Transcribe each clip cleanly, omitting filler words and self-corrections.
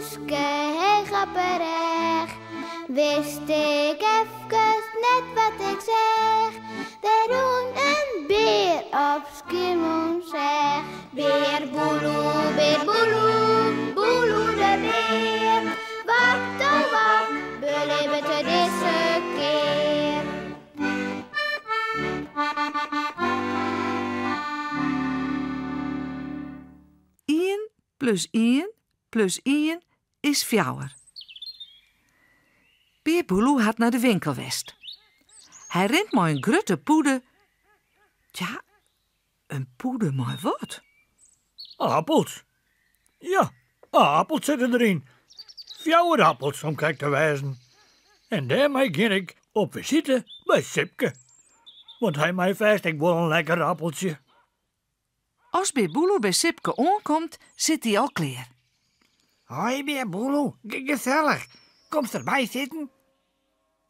poeske, hij grapperig. Wist ik even net wat ik zeg. Daar doen een beer op Schiermonnikoog zeg. Beer boeloe, boeloe de beer. Wacht, oh wacht, beleven te deze keer. 1 plus 1 plus 1 is 4. Beer Boeloe had naar de winkel west. Hij rent met een grote poeder. Tja, een poeder met wat? Appels. Ja, appels zitten erin. 4 appels om kijk te wijzen. En daarmee ging ik op visite bij Sipke. Want hij mij vast, ik wil een lekker appeltje. Als Beer Boeloe bij Sipke aankomt, zit hij al klaar. Hoi, Beer Boeloe, gezellig. Kom erbij zitten.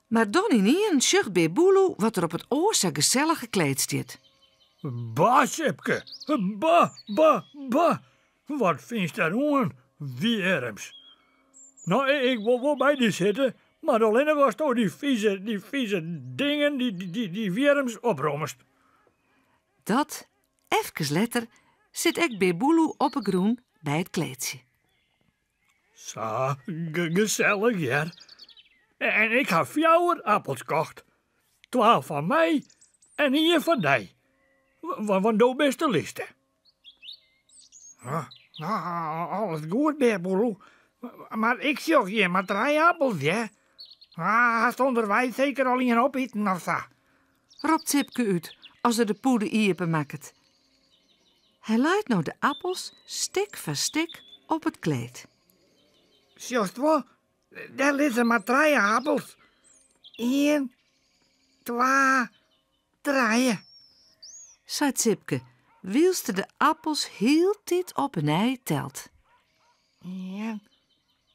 Maar dan ineens zucht Beer Boeloe wat er op het oor zo gezellig gekleed staat. Bah, Sipke. Bah. Wat vind je daar aan? Wierms. Nou, ik wil wel bij die zitten, maar alleen was toch die vieze dingen die wierms oprommest. Dat, even later, zit ik Beer Boeloe op een groen bij het kleedje. Zo, gezellig, ja. En ik heb 4 appels gekocht. 12 van mij en 1 van die. Want doe best de liste. Nou, alles goed, Beer Boeloe. Maar ik zocht hier maar 3 appels, hè? Had onderwijs zeker al in opeten of zo? Roept Sipke uit als er de poeder iepen maakt. Hij leidt nou de appels stik voor stik op het kleed. Juist wel, daar liggen maar 3 appels. 1, 2, 3. Zei Sipke, wielste de appels heel tijd op en hij telt. 1,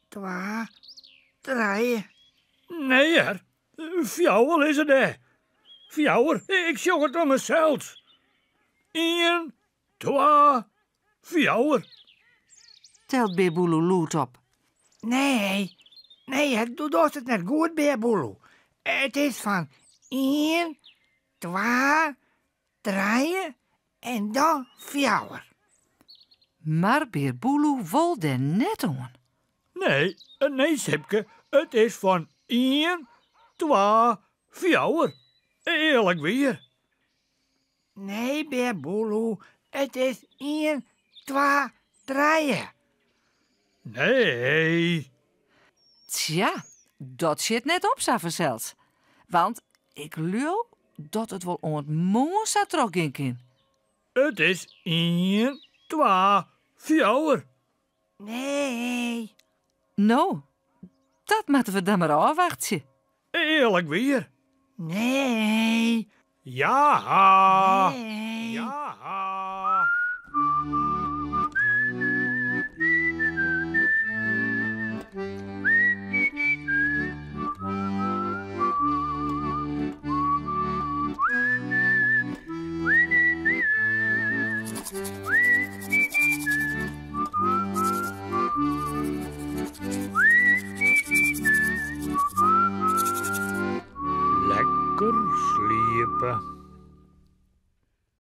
2, 3. Nee, er. 4 is het, hè. 4, ik zocht het om mezelf. 1, 2, 4. Telt Beer Boeloe loet op. Nee, du doet het net goed, Beer Boeloe. Het is van 1, 2, 3 en dan 4. Maar Beer Boeloe wol er net aan. Nee, Sipke. Het is van 1, 2, 4. Eerlijk weer. Nee, Beer Boeloe, het is 1, 2, 3. Nee. Tja, dat zit net op, Savenzels. Want ik lul dat het wel aan het mooie trok in. Het is 1, 2, 4. Nee. Nou, dat moeten we dan maar afwachten. Eerlijk weer. Nee. Ja. Nee. Ja. Lekker sliepen.